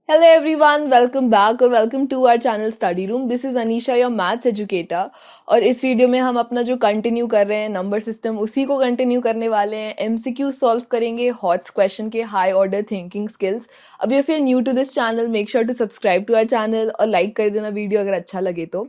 Hello everyone, welcome back और welcome to our channel Study Room. This is Anisha, your maths educator. और इस video में हम अपना जो कंटिन्यू कर रहे हैं नंबर सिस्टम उसी को कंटिन्यू करने वाले हैं. MCQ सॉल्व करेंगे हॉट्स क्वेश्चन के हाई ऑर्डर थिंकिंग स्किल्स. अब if you're new to this channel, make sure to subscribe to our channel और लाइक कर देना वीडियो अगर अच्छा लगे तो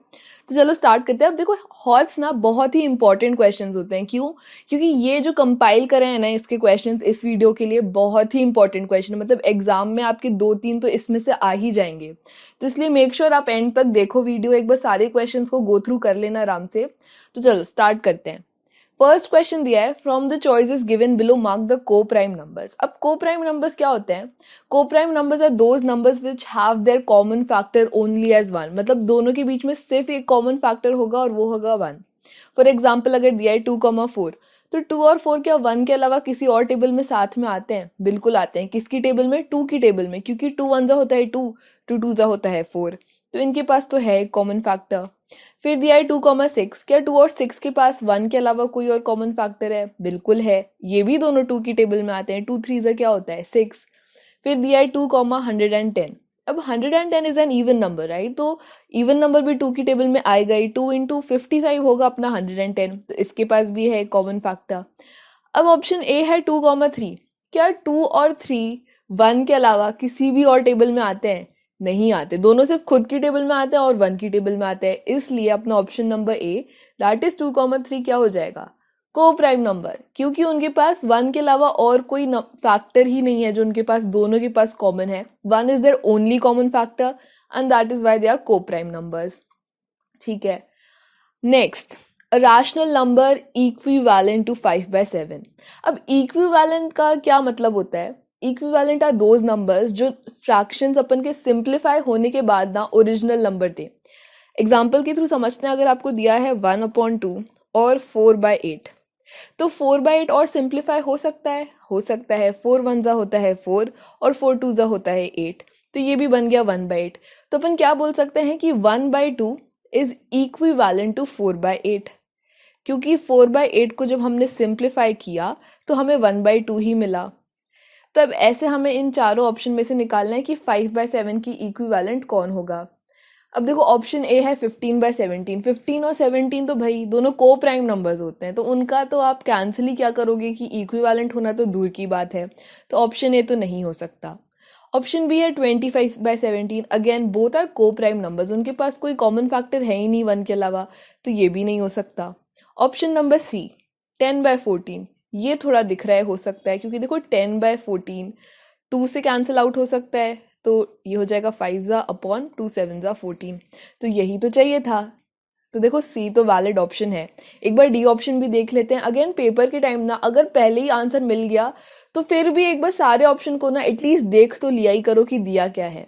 चलो स्टार्ट करते हैं. अब देखो हॉट्स ना बहुत ही इंपॉर्टेंट क्वेश्चंस होते हैं. क्यों? क्योंकि ये जो कंपाइल करे हैं ना इसके क्वेश्चंस इस वीडियो के लिए बहुत ही इंपॉर्टेंट क्वेश्चन है. मतलब एग्जाम में आपके 2-3 तो इसमें से आ ही जाएंगे. तो इसलिए मेक श्योर आप एंड तक देखो वीडियो, एक बार सारे क्वेश्चंस को गो थ्रू कर लेना आराम से. तो चलो स्टार्ट करते हैं. फर्स्ट क्वेश्चन दिया है from the choices given below mark the co prime numbers. अब को प्राइम नंबर्स क्या होते हैं? Co prime numbers are those numbers which have their common factor only as 1. मतलब दोनों के बीच में सिर्फ एक कॉमन फैक्टर होगा और वो होगा 1. फॉर एग्जाम्पल अगर दिया है 2,4 तो 2 और 4 क्या 1 के अलावा किसी और टेबल में साथ में आते हैं? बिल्कुल आते हैं. किसकी टेबल में? 2 की टेबल में, क्योंकि 2 1 होता है 2, 2 2 होता है 4. तो इनके पास तो है एक कॉमन फैक्टर. फिर दिया है 2,6. क्या 2 और 6 के पास 1 के अलावा कोई और कॉमन फैक्टर है? बिल्कुल है. ये भी दोनों 2 की टेबल में आते हैं. 2 3 क्या होता है? 6. फिर दिया है 2,110. अब 110 is an even number, right? तो इवन नंबर भी 2 की टेबल में आएगा ही. 2 इंटू 55 होगा अपना 110. तो इसके पास भी है कॉमन फैक्टर. अब ऑप्शन ए है 2,3. क्या 2 और 3 1 के अलावा किसी भी और टेबल में आते हैं? नहीं आते. दोनों सिर्फ खुद की टेबल में आते हैं और 1 की टेबल में आते हैं. इसलिए अपना option number A that is 2,3 क्या हो जाएगा? को प्राइम नंबर. क्योंकि उनके पास 1 के अलावा और कोई फैक्टर ही नहीं है जो उनके पास दोनों के पास कॉमन है. 1 is their only common factor and that is why they are co prime numbers. ठीक है. Next, a rational number equivalent to 5/7. अब equivalent का क्या मतलब होता है? equivalent are those numbers जो fractions अपन के simplify होने के बाद ना original number दे. एग्जाम्पल के थ्रू समझते हैं. अगर आपको दिया है 1/2 और 4/8 तो 4/8 और सिंप्लीफाई हो सकता है? हो सकता है. 4 1 होता है 4 और 4 2 होता है 8. तो ये भी बन गया 1/8. तो अपन क्या बोल सकते हैं कि 1/2 इज इक्विवेलेंट टू 4/8. क्योंकि 4/8 को जब हमने सिंप्लीफाई किया तो हमें 1/2 ही मिला. तो अब ऐसे हमें इन चारों ऑप्शन में से निकालना है कि 5/7 की इक्विवेलेंट कौन होगा. अब देखो ऑप्शन ए है 15/17. 15 और 17 तो भाई दोनों को प्राइम नंबर्स होते हैं, तो उनका तो आप कैंसिल ही क्या करोगे कि इक्विवेलेंट होना तो दूर की बात है. तो ऑप्शन ए तो नहीं हो सकता. ऑप्शन बी है 25/17. Again both are co prime numbers. उनके पास कोई कॉमन फैक्टर है ही नहीं 1 के अलावा, तो ये भी नहीं हो सकता. Option number C 10/14. ये थोड़ा दिख रहा है, हो सकता है, क्योंकि देखो 10/14 2 से कैंसिल आउट हो सकता है. तो ये हो जाएगा 5/2 7/14. तो यही तो चाहिए था. तो देखो सी तो वैलिड ऑप्शन है. एक बार डी ऑप्शन भी देख लेते हैं. अगेन पेपर के टाइम ना अगर पहले ही आंसर मिल गया तो फिर भी एक बार सारे ऑप्शन को ना एटलीस्ट देख तो लिया ही करो कि दिया क्या है.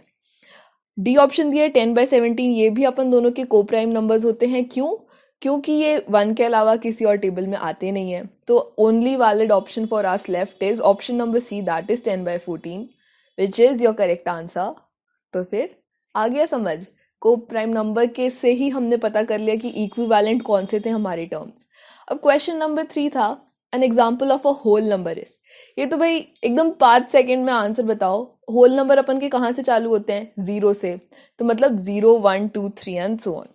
डी ऑप्शन दिया 10/17. ये भी अपन दोनों के को प्राइम नंबर्स होते हैं. क्यों? क्योंकि ये 1 के अलावा किसी और टेबल में आते नहीं है. तो only valid option for us left is option number C that is 10/14 which is your correct answer. तो फिर आ गया समझ. को प्राइम नंबर के से ही हमने पता कर लिया कि इक्विवेलेंट कौन से थे हमारे टर्म्स. अब क्वेश्चन नंबर 3 था an example of a whole number is. ये तो भाई एकदम 5 सेकेंड में आंसर बताओ. होल नंबर अपन के कहाँ से चालू होते हैं? 0 से. तो मतलब 0 1 2 3 एंड सो ऑन.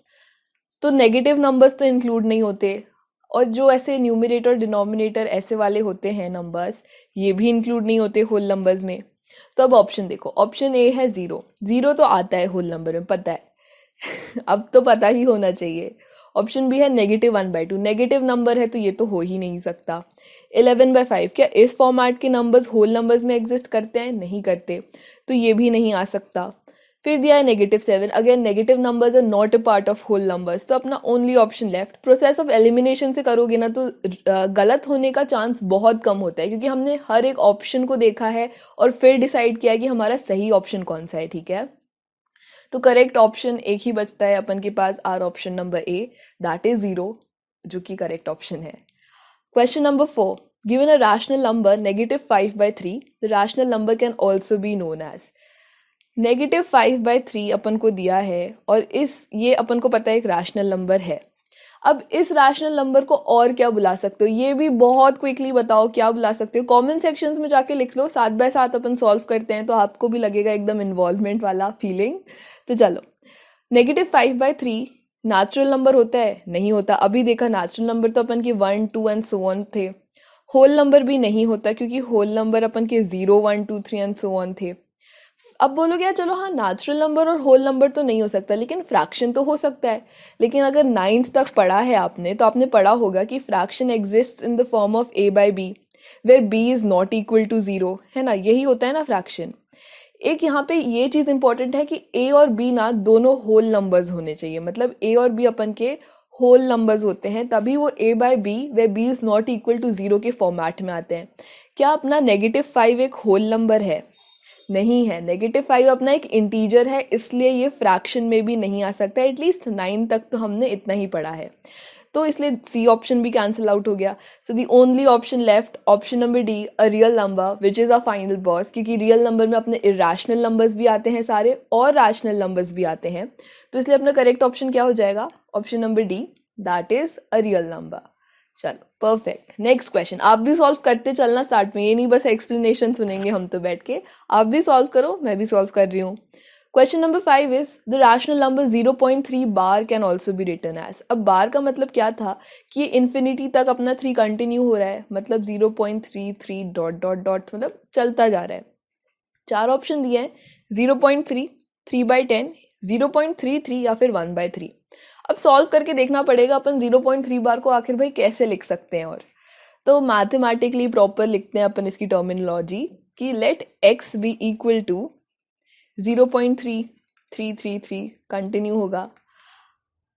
तो नेगेटिव नंबर्स तो इंक्लूड नहीं होते. और जो ऐसे न्यूमरेटर डिनोमिनेटर ऐसे वाले होते हैं नंबर्स, ये भी इंक्लूड नहीं होते होल नंबर्स में. तो अब ऑप्शन देखो. ऑप्शन ए है 0. 0 तो आता है होल नंबर में, पता है. अब तो पता ही होना चाहिए. ऑप्शन बी है -1/2. नेगेटिव नंबर है तो ये तो हो ही नहीं सकता. 11/5. क्या इस फॉर्मेट के नंबर्स होल नंबर्स में एग्जिस्ट करते हैं? नहीं करते. तो ये भी नहीं आ सकता. फिर दिया है -7. Again negative numbers are not a part of whole numbers. तो अपना only option left. Process of elimination से करोगे ना तो गलत होने का चांस बहुत कम होता है, क्योंकि हमने हर एक ऑप्शन को देखा है और फिर डिसाइड किया कि हमारा सही ऑप्शन कौन सा है. ठीक है. तो करेक्ट ऑप्शन एक ही बचता है अपन के पास, are option number A that is 0, जो कि करेक्ट ऑप्शन है. Question number 4. Given a rational number -5/3, the rational number can also be known as. -5/3 अपन को दिया है और ये अपन को पता है एक रैशनल नंबर है. अब इस रैशनल नंबर को और क्या बुला सकते हो, ये भी बहुत क्विकली बताओ क्या बुला सकते हो। कमेंट सेक्शंस में जाके लिख लो, साथ बाय साथ अपन सॉल्व करते हैं तो आपको भी लगेगा एकदम इन्वॉल्वमेंट वाला फीलिंग। तो चलो, -5/3 नेचुरल नंबर होता है? नहीं होता। अभी देखा नेचुरल नंबर तो अपन के 1 2 एंड सो ऑन थे। होल नंबर भी नहीं होता क्योंकि होल नंबर अपन के 0 1 2 3 एंड सो ऑन थे। अब बोलोगे यार चलो हाँ नेचुरल नंबर और होल नंबर तो नहीं हो सकता, लेकिन फ्रैक्शन तो हो सकता है। लेकिन अगर 9th तक पढ़ा है आपने तो आपने पढ़ा होगा कि fraction exist in the form of a/b where b is not equal to 0, है ना, यही होता है ना फ्रैक्शन। एक यहाँ पे ये चीज़ इंपॉर्टेंट है कि a और b ना दोनों होल नंबर्स होने चाहिए, मतलब a और b अपन के होल नंबर्स होते हैं, तभी वो a/b where b is not equal to 0 के फॉर्मेट में आते हैं। क्या अपना -5 एक होल नंबर है? नहीं है। -5 अपना एक इंटीजर है, इसलिए ये फ्रैक्शन में भी नहीं आ सकता। एटलीस्ट 9 तक तो हमने इतना ही पढ़ा है, तो इसलिए सी ऑप्शन भी कैंसिल आउट हो गया। So the only option left, option number D, a real number which is a final boss, क्योंकि रियल नंबर में अपने इरेशनल नंबर्स भी आते हैं सारे और रैशनल नंबर्स भी आते हैं, तो इसलिए अपना करेक्ट ऑप्शन क्या हो जाएगा? Option number D, that is a real number. चलो परफेक्ट। नेक्स्ट क्वेश्चन, आप भी सॉल्व करते चलना स्टार्ट में, ये नहीं बस एक्सप्लेनेशन सुनेंगे हम तो बैठ के, आप भी सॉल्व करो, मैं भी सॉल्व कर रही हूँ। Question number 5 is the rational number 0.3 bar can also be written as. अब बार का मतलब क्या था कि ये इन्फिनिटी तक अपना 3 कंटिन्यू हो रहा है, मतलब 0.33 डॉट डॉट डॉट, मतलब चलता जा रहा है। 4 ऑप्शन दिए हैं, 0.3, 3/10, 0.33 या फिर 1/3। अब सॉल्व करके देखना पड़ेगा अपन 0.3 बार को आखिर भाई कैसे लिख सकते हैं। और तो मैथमेटिकली प्रॉपर लिखते हैं अपन इसकी टर्मिनोलॉजी कि let x be equal to 0.3333 continue होगा।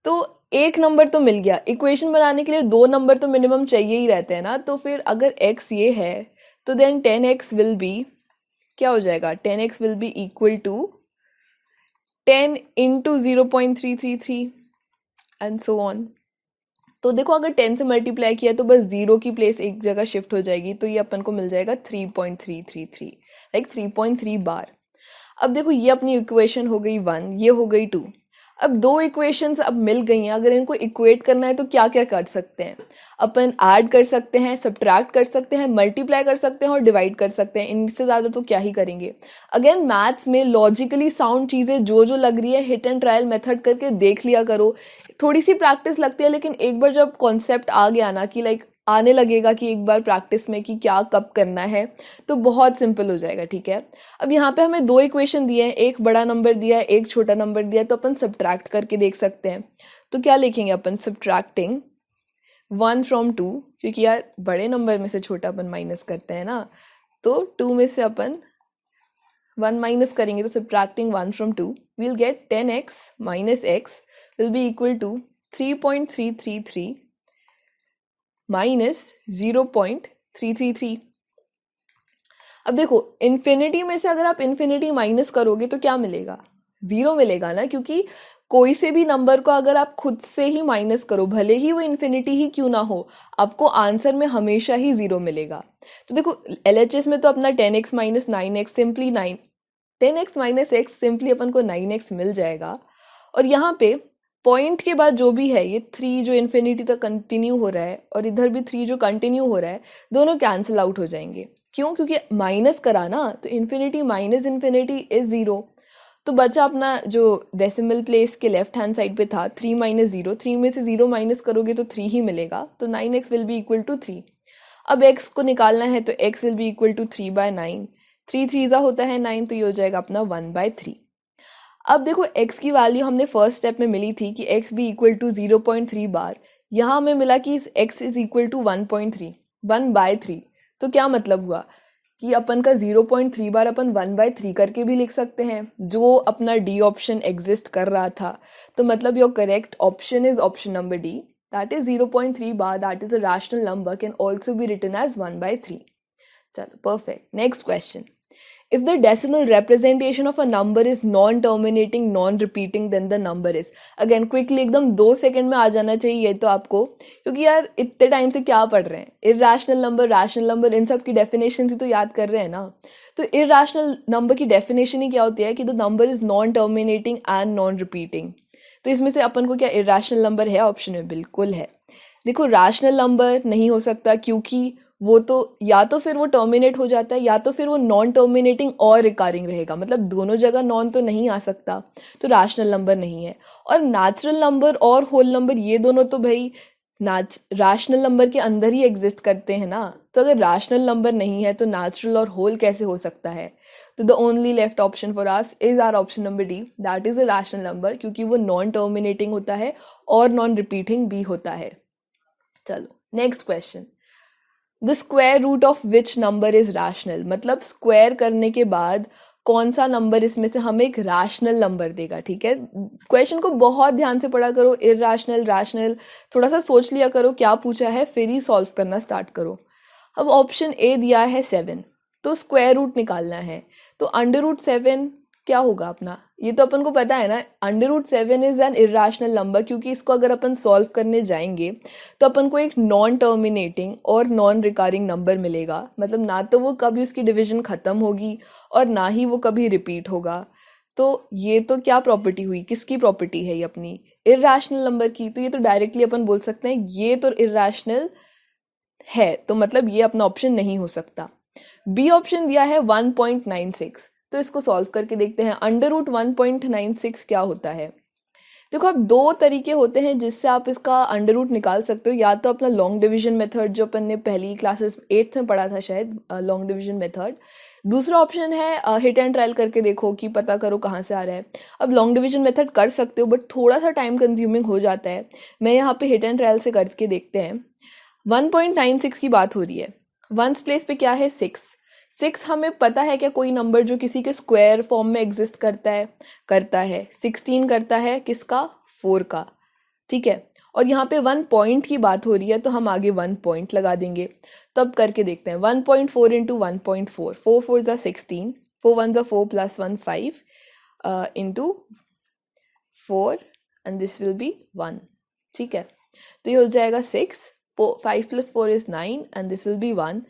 तो एक नंबर तो मिल गया, इक्वेशन बनाने के लिए 2 नंबर तो मिनिमम चाहिए ही रहते हैं ना, तो फिर अगर x ये है तो देन 10x विल बी क्या हो जाएगा? 10x will be equal to 10 into 0.333 and so on. तो देखो अगर 10 से मल्टीप्लाई किया तो बस 0 की प्लेस एक जगह शिफ्ट हो जाएगी, तो ये अपन को मिल जाएगा 3.333, लाइक 3.3 बार। अब देखो ये अपनी इक्वेशन हो गई 1, ये हो गई 2। अब 2 इक्वेशंस अब मिल गई हैं, अगर इनको इक्वेट करना है तो क्या क्या कर सकते हैं अपन? ऐड कर सकते हैं, सब्ट्रैक्ट कर सकते हैं, मल्टीप्लाई कर सकते हैं और डिवाइड कर सकते हैं। इनसे ज़्यादा तो क्या ही करेंगे। अगेन मैथ्स में लॉजिकली साउंड चीज़ें जो जो लग रही है हिट एंड ट्रायल मेथड करके देख लिया करो। थोड़ी सी प्रैक्टिस लगती है, लेकिन एक बार जब कॉन्सेप्ट आ गया ना कि लाइक आने लगेगा कि एक बार प्रैक्टिस में कि क्या कब करना है, तो बहुत सिंपल हो जाएगा। ठीक है, अब यहाँ पे हमें 2 इक्वेशन दिए हैं, एक बड़ा नंबर दिया है, एक छोटा नंबर दिया है, तो अपन सब्ट्रैक्ट करके देख सकते हैं। तो क्या लिखेंगे अपन? सब्ट्रैक्टिंग 1 फ्रॉम 2, क्योंकि यार बड़े नंबर में से छोटा अपन माइनस करते हैं ना, तो 2 में से अपन 1 माइनस करेंगे, तो subtracting 1 from 2 we'll get 10x minus x will be equal to 3.333 minus 0.333। अब देखो इन्फिनिटी में से अगर आप इन्फिनिटी माइनस करोगे तो क्या मिलेगा? 0 मिलेगा ना, क्योंकि कोई से भी नंबर को अगर आप खुद से ही माइनस करो, भले ही वो इन्फिनिटी ही क्यों ना हो, आपको आंसर में हमेशा ही 0 मिलेगा। तो देखो LHS में तो अपना 10x minus 9x simply 10x minus x simply अपन को 9x मिल जाएगा। और यहाँ पे पॉइंट के बाद जो भी है, ये 3 जो इन्फिनिटी तक कंटिन्यू हो रहा है और इधर भी 3 जो कंटिन्यू हो रहा है, दोनों कैंसिल आउट हो जाएंगे। क्यों? क्योंकि माइनस करा ना, तो इन्फिनिटी माइनस इन्फिनिटी इज 0। तो बचा अपना जो डेसिमल प्लेस के लेफ्ट हैंड साइड पे था 3 माइनस 0, 3 में से 0 माइनस करोगे तो 3 ही मिलेगा, तो 9x will be equal to 3। अब x को निकालना है तो x will be equal to 3/9, 3 3 होता है 9, तो ये हो जाएगा अपना 1/3। अब देखो x की वैल्यू हमने फर्स्ट स्टेप में मिली थी कि x भी इक्वल टू 0.3 बार, यहाँ हमें मिला कि x इज इक्वल टू 1.3, 1/3। तो क्या मतलब हुआ कि अपन का 0.3 बार अपन 1/3 करके भी लिख सकते हैं, जो अपना डी ऑप्शन एग्जिस्ट कर रहा था। तो मतलब your correct option is option number D, that is 0.3 bar, that is a rational number, can also be written as 1/3। चलो perfect. Next question, if the decimal representation of a number is non-terminating, non-repeating, then the number is, again quickly एकदम 2 second में आ जाना चाहिए ये तो आपको, क्योंकि यार इतने टाइम से क्या पढ़ रहे हैं, इर्रेशनल नंबर, रैशनल नंबर, इन सब की डेफिनेशन ही तो याद कर रहे हैं ना। तो इर्रेशनल नंबर की डेफिनेशन ही क्या होती है कि the number is non terminating and non repeating. तो इसमें से अपन को क्या इरेशनल नंबर है ऑप्शन में? बिल्कुल है। देखो रैशनल नंबर नहीं हो सकता क्योंकि वो तो या तो फिर वो टर्मिनेट हो जाता है या तो फिर वो नॉन टर्मिनेटिंग और रिकारिंग रहेगा, मतलब दोनों जगह नॉन तो नहीं आ सकता, तो रैशनल नंबर नहीं है। और नेचुरल नंबर और होल नंबर ये दोनों तो भाई रैशनल नंबर के अंदर ही एग्जिस्ट करते हैं ना, तो अगर रैशनल नंबर नहीं है तो नेचुरल और होल कैसे हो सकता है? तो the only left option for us is our option number D, that is a rational number, क्योंकि वो नॉन टर्मिनेटिंग होता है और नॉन रिपीटिंग भी होता है। चलो next question, the square root of which number is rational, मतलब स्क्वायर करने के बाद कौन सा नंबर इसमें से हमें एक रैशनल नंबर देगा। ठीक है, क्वेश्चन को बहुत ध्यान से पढ़ा करो, इरैशनल रैशनल थोड़ा सा सोच लिया करो क्या पूछा है, फिर ही सॉल्व करना स्टार्ट करो। अब ऑप्शन ए दिया है 7, तो स्क्वायर रूट निकालना है, तो अंडर रूट 7 क्या होगा अपना? ये तो अपन को पता है ना, under root 7 is an irrational number, क्योंकि इसको अगर अपन सॉल्व करने जाएंगे तो अपन को एक नॉन टर्मिनेटिंग और नॉन रिकारिंग नंबर मिलेगा, मतलब ना तो वो कभी उसकी डिवीजन खत्म होगी और ना ही वो कभी रिपीट होगा। तो ये तो क्या प्रॉपर्टी हुई, किसकी प्रॉपर्टी है ये? अपनी इरेशनल नंबर की। तो ये तो डायरेक्टली अपन बोल सकते हैं ये तो इरेशनल है, तो मतलब ये अपना ऑप्शन नहीं हो सकता। बी ऑप्शन दिया है 1.96, तो इसको सॉल्व करके देखते हैं। अंडर रूट 1.96 क्या होता है? देखो अब दो तरीके होते हैं जिससे आप इसका अंडर रूट निकाल सकते हो, या तो अपना लॉन्ग डिवीजन मेथड जो अपन ने पहली क्लासेस 8th में पढ़ा था शायद, लॉन्ग डिवीजन मेथड। दूसरा ऑप्शन है हिट एंड ट्रायल करके देखो कि पता करो कहाँ से आ रहा है। अब लॉन्ग डिवीजन मेथड कर सकते हो बट थोड़ा सा टाइम कंज्यूमिंग हो जाता है। मैं यहाँ पे हिट एंड ट्रायल से करके देखते हैं। 1.96 की बात हो रही है, वंस प्लेस पे क्या है 6 हमें पता है क्या कोई नंबर जो किसी के स्क्वायर फॉर्म में एग्जिस्ट करता है 16 करता है किसका? 4 का। ठीक है, और यहाँ पे 1 पॉइंट की बात हो रही है तो हम आगे 1 पॉइंट लगा देंगे। तब करके देखते हैं 1.4 इंटू 1.4, 4 4 ज़ा 16, 4 1 ज़ा 4 plus 1 5 into 4 and this will be 1। ठीक है, तो ये हो जाएगा 6, 5 plus 4 is 9 and this will be 1।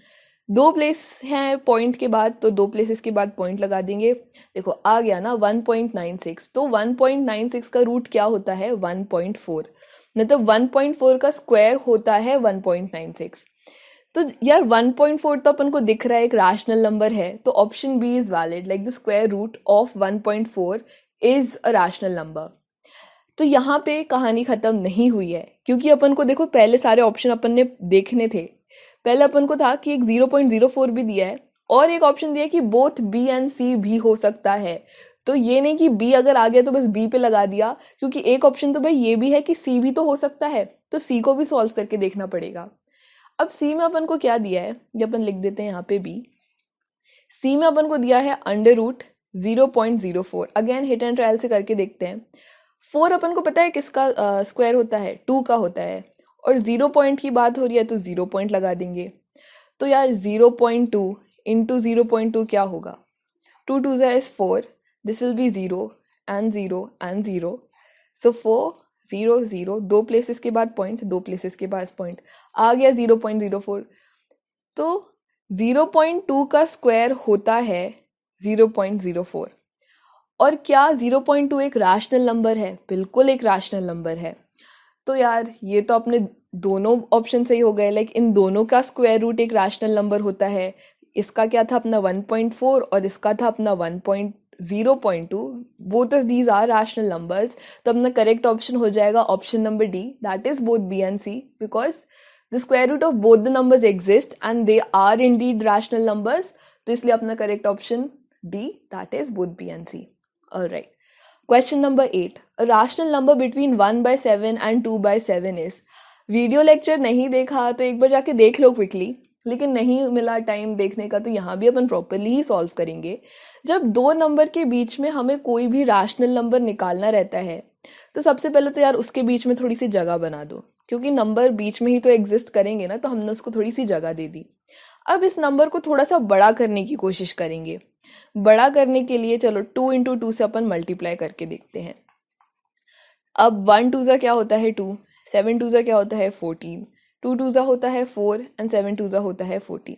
दो प्लेस हैं पॉइंट के बाद, तो दो प्लेसेस के बाद पॉइंट लगा देंगे। देखो आ गया ना 1.96, तो 1.96 का रूट क्या होता है? 1.4, मतलब 1.4 का स्क्वायर होता है 1.96। तो यार 1.4 तो अपन को दिख रहा है एक रैशनल नंबर है, तो option B is valid, like the square root of 1.4 is a rational number. तो यहाँ पे कहानी खत्म नहीं हुई है, क्योंकि अपन को देखो पहले सारे ऑप्शन अपन ने देखने थे। पहले अपन को था कि एक 0.04 भी दिया है और एक ऑप्शन दिया है कि बोथ बी एंड सी भी हो सकता है। तो ये नहीं कि बी अगर आ गया तो बस बी पे लगा दिया, क्योंकि एक ऑप्शन तो भाई ये भी है कि सी भी तो हो सकता है, तो सी को भी सॉल्व करके देखना पड़ेगा। अब सी में अपन को क्या दिया है, ये अपन लिख देते हैं यहाँ पे बी। सी में अपन को दिया है under root 0.04, again hit and trial से करके देखते हैं। 4 अपन को पता है किसका स्क्वायर होता है? 2 का होता है, और 0 पॉइंट की बात हो रही है तो 0 पॉइंट लगा देंगे। तो यार 0.2 इंटू 0.2 क्या होगा? 2 2 is 4, this will be 0 and 0 and 0, सो 4 0 0, दो प्लेसेस के बाद पॉइंट, दो प्लेसेस के बाद पॉइंट, आ गया 0.04। तो 0.2 का स्क्वायर होता है 0.04। और क्या 0.2 एक रैशनल नंबर है? बिल्कुल एक रैशनल नंबर है। तो यार ये तो अपने दोनों ऑप्शन सही हो गए, लाइक इन दोनों का स्क्वायर रूट एक रैशनल नंबर होता है। इसका क्या था अपना 1.4 और इसका था अपना 0.2, both of these are rational numbers. तो अपना करेक्ट ऑप्शन हो जाएगा option number D, that is both B and C, because the square root of both the numbers exist and they are indeed rational numbers. तो इसलिए अपना correct option D, that is both B and C. Alright, question number 8, a rational number between 1/7 and 2/7 is। Video lecture नहीं देखा तो एक बार जाके देख लो quickly, लेकिन नहीं मिला टाइम देखने का तो यहाँ भी अपन प्रॉपरली ही सॉल्व करेंगे। जब दो नंबर के बीच में हमें कोई भी रैशनल नंबर निकालना रहता है तो सबसे पहले तो यार उसके बीच में थोड़ी सी जगह बना दो, क्योंकि नंबर बीच में ही तो एग्जिस्ट करेंगे ना, तो हमने उसको थोड़ी सी जगह दे दी। अब इस नंबर को थोड़ा सा बड़ा करने की कोशिश करेंगे। बड़ा करने के लिए चलो 2 इंटू 2 से अपन मल्टीप्लाई करके देखते हैं। अब 1 2 ज़ा क्या होता है 2, 7 2 ज़ा क्या होता है 14, 2 2 ज़ा होता है 4 एंड 7 2 ज़ा होता है 14।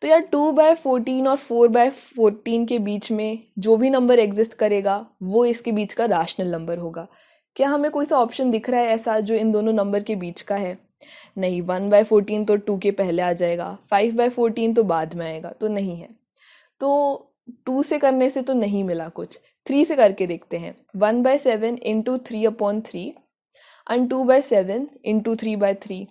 तो यार 2/14 और 4/14 के बीच में जो भी नंबर एग्जिस्ट करेगा वो इसके बीच का रैशनल नंबर होगा। क्या हमें कोई सा ऑप्शन दिख रहा है ऐसा जो इन दोनों नंबर के बीच का है? नहीं, 1/14 तो 2 के पहले आ जाएगा, 5/14 तो बाद में आएगा, तो नहीं है। तो 2 से करने से तो नहीं मिला कुछ, 3 से करके देखते हैं। 1/7 into 3/3 and 2/7 into 3/3।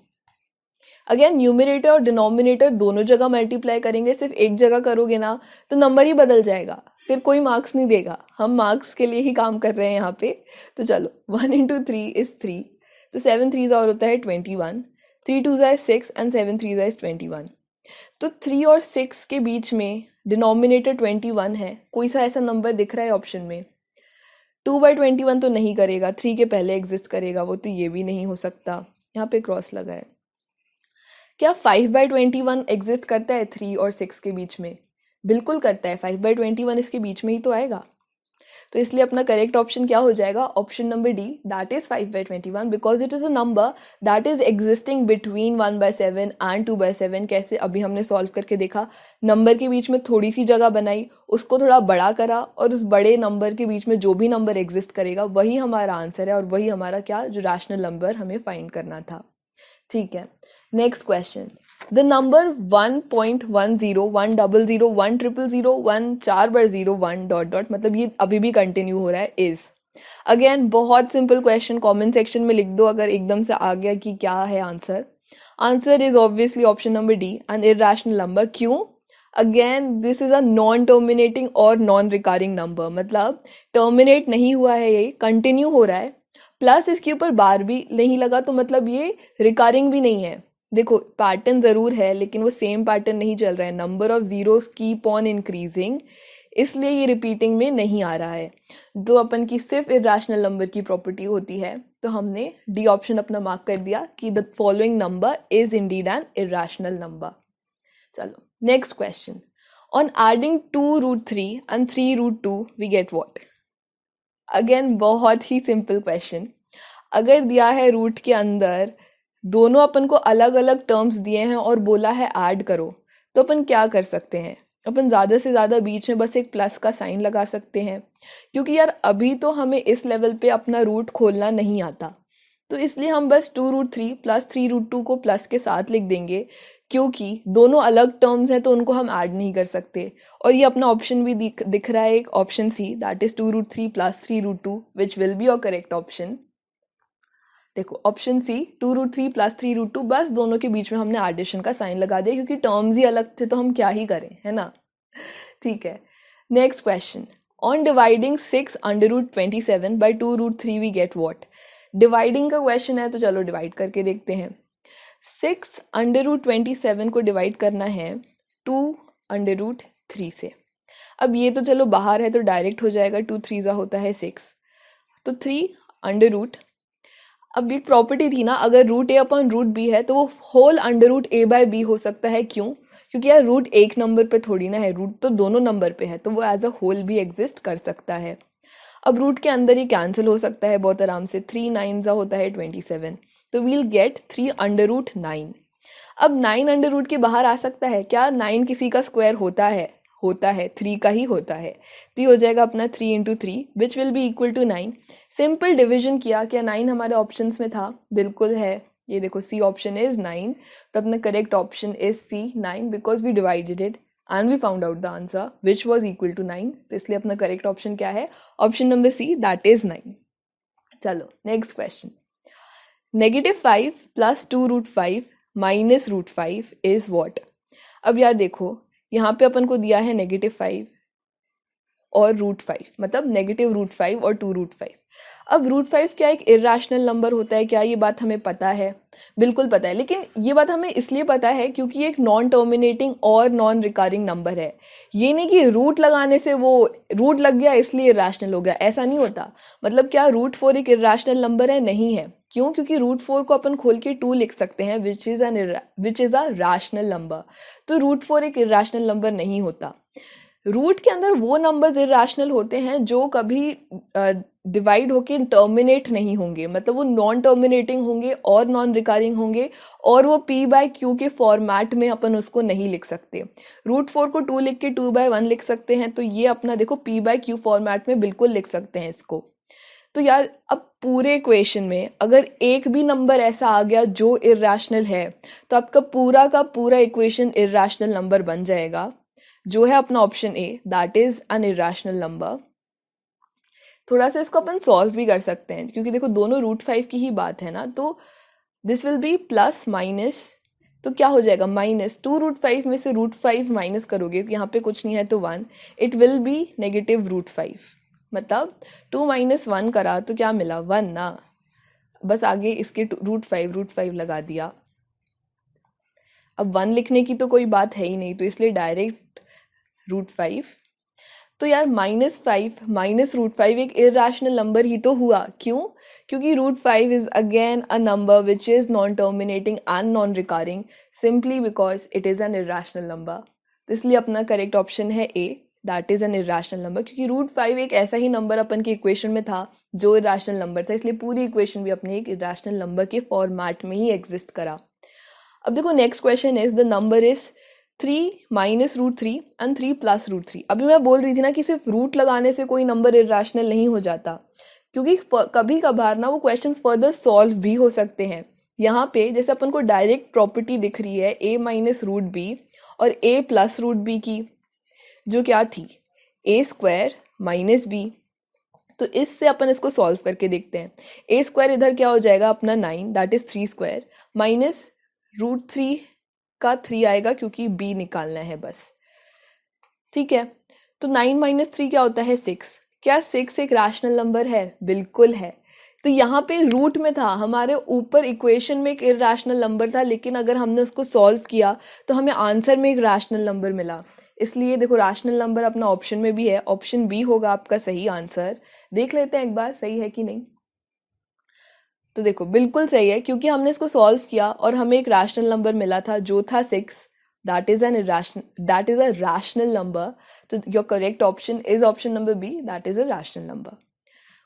Again numerator और डिनोमिनेटर दोनों जगह मल्टीप्लाई करेंगे, सिर्फ एक जगह करोगे ना तो नंबर ही बदल जाएगा, फिर कोई मार्क्स नहीं देगा। हम मार्क्स के लिए ही काम कर रहे हैं यहाँ पे। तो चलो 1 इंटू 3 इज 3, तो 7 3 और होता है 21, 3 2 is 6 एंड 7 3 is 21। तो 3 और 6 के बीच में डिनोमिनेटर 21 है, कोई सा ऐसा नंबर दिख रहा है ऑप्शन में? 2/21 तो नहीं करेगा, 3 के पहले एग्जिस्ट करेगा वो, तो ये भी नहीं हो सकता। यहाँ पे क्रॉस लगा है। क्या 5/21 एग्जिस्ट करता है 3 और 6 के बीच में? बिल्कुल करता है, 5/21 इसके बीच में ही तो आएगा। तो इसलिए अपना करेक्ट ऑप्शन क्या हो जाएगा? Option number D, that is 5/21, because it is a number that is existing between 1/7 and 2/7। कैसे? अभी हमने सॉल्व करके देखा, नंबर के बीच में थोड़ी सी जगह बनाई, उसको थोड़ा बड़ा करा, और उस बड़े नंबर के बीच में जो भी नंबर एग्जिस्ट करेगा वही हमारा आंसर है, और वही हमारा क्या, जो रैशनल नंबर हमें फाइंड करना था। ठीक है, next question. The number 1.10, 100, 100, 1 4 bar 0 1 dot dot, मतलब ये अभी भी कंटिन्यू हो रहा है, इज। अगेन बहुत सिंपल क्वेश्चन, कमेंट सेक्शन में लिख दो अगर एकदम से आ गया कि क्या है answer. Answer is obviously option number D, an irrational number. क्यों? Again this is a non terminating और नॉन रिकरिंग नंबर, मतलब टर्मिनेट नहीं हुआ है, ये कंटिन्यू हो रहा है, प्लस इसके ऊपर बार भी नहीं लगा, तो मतलब ये रिकरिंग भी नहीं है। देखो पैटर्न ज़रूर है, लेकिन वो सेम पैटर्न नहीं चल रहा है, number of zeros keep on increasing, इसलिए ये रिपीटिंग में नहीं आ रहा है। जो अपन की सिर्फ इरैशनल नंबर की प्रॉपर्टी होती है, तो हमने डी ऑप्शन अपना मार्क कर दिया कि the following number is indeed an irrational number. चलो next question. On adding 2√3 and 3√2 we get what? Again बहुत ही सिंपल क्वेश्चन। अगर दिया है रूट के अंदर दोनों अपन को अलग अलग टर्म्स दिए हैं और बोला है ऐड करो, तो अपन क्या कर सकते हैं? अपन ज़्यादा से ज़्यादा बीच में बस एक प्लस का साइन लगा सकते हैं, क्योंकि यार अभी तो हमें इस लेवल पे अपना रूट खोलना नहीं आता, तो इसलिए हम बस 2√3 प्लस 3√2 को प्लस के साथ लिख देंगे, क्योंकि दोनों अलग टर्म्स हैं तो उनको हम ऐड नहीं कर सकते। और ये अपना ऑप्शन भी दिख रहा है, एक option C, that is 2√3 plus 3√2, which will be your correct option. देखो ऑप्शन सी 2√3 प्लस 3√2, बस दोनों के बीच में हमने एडिशन का साइन लगा दिया, क्योंकि टर्म्स ही अलग थे तो हम क्या ही करें, है ना। ठीक है, next question. On dividing 6√27 by 2√3 we get what? Dividing का क्वेश्चन है, तो चलो डिवाइड करके देखते हैं। 6√27 को डिवाइड करना है 2√3 से। अब ये तो चलो बाहर है तो डायरेक्ट हो जाएगा, 2 3 होता है 6, तो 3 अंडर रूट। अब एक प्रॉपर्टी थी ना, अगर रूट ए अपॉन रूट बी है तो वो होल अंडर रूट ए बाय बी हो सकता है। क्यों? क्योंकि यार रूट एक नंबर पे थोड़ी ना है, रूट तो दोनों नंबर पे है, तो वो एज अ होल भी एग्जिस्ट कर सकता है। अब रूट के अंदर ही कैंसिल हो सकता है बहुत आराम से, 3 9 होता है 27, तो वील गेट 3 अंडर रूट 9। अब 9 अंडर रूट के बाहर आ सकता है क्या? 9 किसी का स्क्वायर होता है? 3 का ही होता है, तो ये हो जाएगा अपना 3 into 3 which will be equal to 9। Simple division किया, क्या 9 हमारे ऑप्शंस में था? बिल्कुल है, ये देखो सी ऑप्शन इज 9, तो अपना correct option is C 9, because we divided it and we found out the answer which was equal to 9, तो इसलिए अपना करेक्ट ऑप्शन क्या है? Option number C, that is 9। चलो next question. -5 plus 2√5 minus √5 is what? अब यार देखो यहाँ पे अपन को दिया है -5 और √5, मतलब -√5 और 2√5। अब √5 क्या एक इरैशनल नंबर होता है क्या? ये बात हमें पता है, बिल्कुल पता है, लेकिन ये बात हमें इसलिए पता है क्योंकि ये एक नॉन टर्मिनेटिंग और नॉन रिकरिंग नंबर है। ये नहीं कि रूट लगाने से वो रूट लग गया इसलिए इरैशनल हो गया, ऐसा नहीं होता। मतलब क्या √4 एक इरैशनल नंबर है? नहीं है। क्यों? क्योंकि √4 को अपन खोल के 2 लिख सकते हैं which is a rational number, तो √4 एक इरैशनल नंबर नहीं होता। रूट के अंदर वो नंबर्स इरैशनल होते हैं जो कभी डिवाइड होके टर्मिनेट नहीं होंगे, मतलब वो नॉन टर्मिनेटिंग होंगे और नॉन रिकरिंग होंगे, और वो p/q के फॉर्मेट में अपन उसको नहीं लिख सकते। √4 को 2 लिख के 2/1 लिख सकते हैं, तो ये अपना देखो p/q फॉर्मेट में बिल्कुल लिख सकते हैं इसको। तो यार अब पूरे इक्वेशन में अगर एक भी नंबर ऐसा आ गया जो इर्रेशनल है तो आपका पूरा का पूरा इक्वेशन इर्रेशनल नंबर बन जाएगा, जो है अपना option A, that is an irrational number. थोड़ा सा इसको अपन सॉल्व भी कर सकते हैं क्योंकि देखो दोनों √5 की ही बात है ना, तो this will be plus minus, तो क्या हो जाएगा माइनस 2√5 में से √5 माइनस करोगे क्योंकि यहाँ पे कुछ नहीं है तो 1, इट विल बी नेगेटिव √5, मतलब 2 - 1 करा तो क्या मिला 1 ना, बस आगे इसके √5 लगा दिया। अब 1 लिखने की तो कोई बात है ही नहीं तो इसलिए डायरेक्ट √5। तो यार -5 माइनस √5 एक इर्रेशनल नंबर ही तो हुआ, क्यों? क्योंकि √5 is again a number which is non terminating and non recurring simply because it is an irrational number. तो इसलिए अपना करेक्ट ऑप्शन है A, that is an irrational number, क्योंकि √5 एक ऐसा ही नंबर अपन के इक्वेशन में था जो इर्रेशनल नंबर था, इसलिए पूरी इक्वेशन भी अपने एक इर्रेशनल नंबर के फॉर्मेट में ही एग्जिस्ट करा। अब देखो next question is the number is 3 - √3 and 3 + √3। अभी मैं बोल रही थी ना कि सिर्फ रूट लगाने से कोई नंबर इर्रेशनल नहीं हो जाता, क्योंकि कभी कभार ना वो क्वेश्चंस फर्दर सॉल्व भी हो सकते हैं। यहाँ पे जैसे अपन को डायरेक्ट प्रॉपर्टी दिख रही है a - √b और a + √b की, जो क्या थी a² - b। तो इससे अपन इसको सॉल्व करके देखते हैं। a² इधर क्या हो जाएगा अपना 9, दैट इज 3² माइनस √3 का 3 आएगा क्योंकि b निकालना है बस, ठीक है। तो 9 - 3 क्या होता है 6। क्या 6 एक रैशनल नंबर है? बिल्कुल है। तो यहाँ पे रूट में था, हमारे ऊपर इक्वेशन में एक इरैशनल नंबर था, लेकिन अगर हमने उसको सॉल्व किया तो हमें आंसर में एक रैशनल नंबर मिला। इसलिए देखो रैशनल नंबर अपना ऑप्शन में भी है, ऑप्शन बी होगा आपका सही आंसर। देख लेते हैं एक बार सही है कि नहीं। तो देखो बिल्कुल सही है, क्योंकि हमने इसको सॉल्व किया और हमें एक रैशनल नंबर मिला था जो था 6, that is a rational number. तो your correct option is option number B, that is a rational number.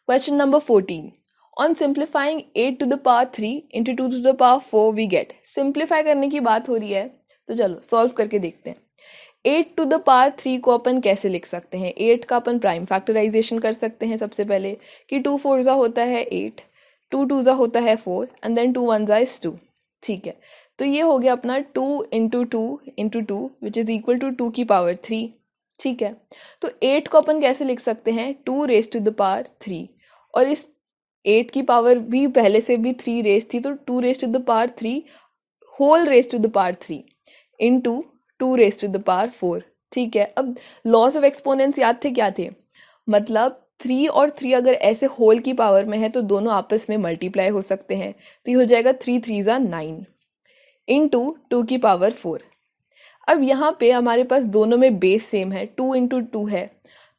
Question number 14, on simplifying 8 to the power 3 into 2 to the power 4 we get। Simplify करने की बात हो रही है, तो चलो solve करके देखते हैं। 8 to the power 3 को अपन कैसे लिख सकते हैं? 8 का अपन प्राइम फैक्टराइजेशन कर सकते हैं सबसे पहले, कि 2 4 होता है 8, 2 2 होता है 4 एंड देन 2 1 इज 2, ठीक है। तो ये हो गया अपना 2 into 2 into 2 which is equal to 2 की पावर 3, ठीक है। तो 8 को अपन कैसे लिख सकते हैं? 2 raised to the power 3, और इस 8 की पावर भी पहले से भी 3 रेस थी, तो 2 raised to the power 3 whole raised to the power 3 into 2 raised to the power 4, ठीक है। अब लॉस ऑफ एक्सपोनेंट्स याद थे क्या थे? मतलब 3 और 3 अगर ऐसे होल की पावर में है तो दोनों आपस में मल्टीप्लाई हो सकते हैं, तो ये हो जाएगा 3 3 9 इंटू 2 की पावर 4। अब यहाँ पे हमारे पास दोनों में बेस सेम है, 2 इंटू 2 है,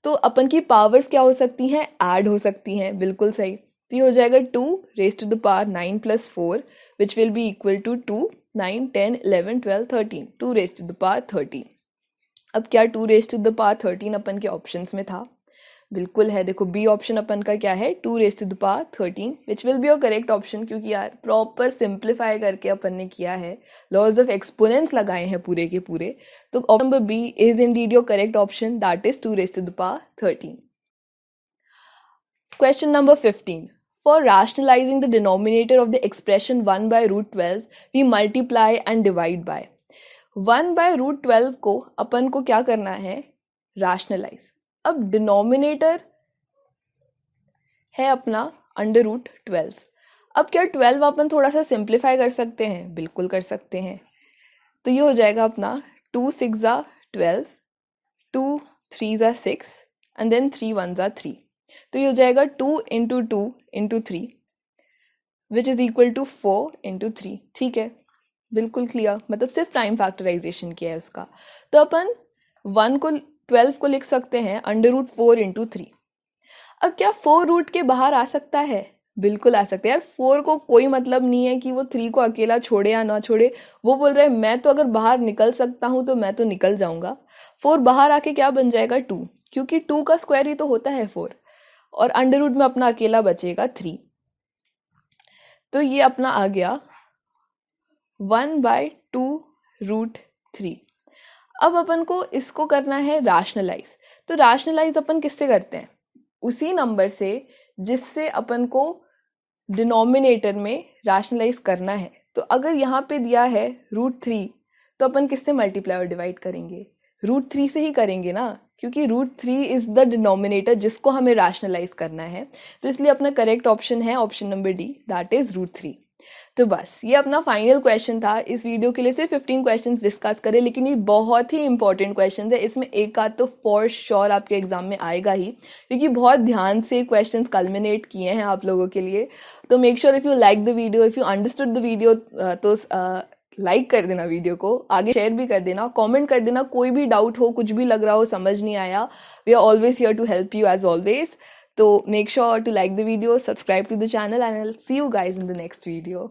तो अपन की पावर्स क्या हो सकती हैं? ऐड हो सकती हैं, बिल्कुल सही। तो ये हो जाएगा 2 raised to the power 9 plus 4 which will be equal to 2 9 10 11 12 13, 2 raised to the power 13। अब क्या 2 raised to the power 13 अपन के ऑप्शंस में था? बिल्कुल है। देखो बी ऑप्शन अपन का क्या है? 2 raised to the power 13 which will be your correct option, क्योंकि यार प्रॉपर सिंप्लीफाई करके अपन ने किया है, लॉज ऑफ एक्सपोनेंट्स लगाए हैं पूरे के पूरे। तो option number B is indeed your correct option, that is 2 raised to the power 13। Question number 15. For rationalizing the denominator of the expression 1 by √12, we multiply and divide by। 1 by √12 को अपन को क्या करना है? rationalize। अब denominator है अपना √12। अब क्या 12 अपन थोड़ा सा सिंप्लीफाई कर सकते हैं? बिल्कुल कर सकते हैं। तो ये हो जाएगा अपना 2 6 12, 2 3 6 एंड देन 3 1 3। तो ये हो जाएगा 2 into 2 into 3 which is equal to 4 into 3, ठीक है। बिल्कुल क्लियर, मतलब सिर्फ प्राइम फैक्टराइजेशन किया है उसका। तो अपन 12 को लिख सकते हैं √4 इंटू 3। अब क्या 4 रूट के बाहर आ सकता है? बिल्कुल आ सकता है यार। 4 को कोई मतलब नहीं है कि वो 3 को अकेला छोड़े या ना छोड़े, वो बोल रहा है मैं तो अगर बाहर निकल सकता हूँ तो मैं तो निकल जाऊंगा। 4 बाहर आके क्या बन जाएगा? 2, क्योंकि 2 का स्क्वायर ही तो होता है 4, और अंडर रूट में अपना अकेला बचेगा 3। तो ये अपना आ गया 1/2√3। अब अपन को इसको करना है रैशनलाइज। तो रैशनलाइज अपन किससे करते हैं? उसी नंबर से जिससे अपन को डिनोमिनेटर में रैशनलाइज करना है। तो अगर यहाँ पे दिया है √3, तो अपन किससे मल्टीप्लाई और डिवाइड करेंगे? √3 से ही करेंगे ना, क्योंकि √3 इज द डिनोमिनेटर जिसको हमें रैशनलाइज करना है। तो इसलिए अपना करेक्ट ऑप्शन है option number D, that is √3। तो बस ये अपना फाइनल क्वेश्चन था। इस वीडियो के लिए सिर्फ 15 क्वेश्चंस डिस्कस करें, लेकिन ये बहुत ही इंपॉर्टेंट क्वेश्चंस है। इसमें एक आध तो फॉर श्योर आपके एग्जाम में आएगा ही, क्योंकि बहुत ध्यान से क्वेश्चंस कल्मिनेट किए हैं आप लोगों के लिए। तो make sure if you like the video, if you understood the video, तो लाइक कर देना वीडियो को, आगे शेयर भी कर देना, कमेंट कर देना कोई भी डाउट हो, कुछ भी लग रहा हो समझ नहीं आया। We are always here to help you as always. तो make sure to like the video, subscribe to the channel, and I'll see you guys in the next video.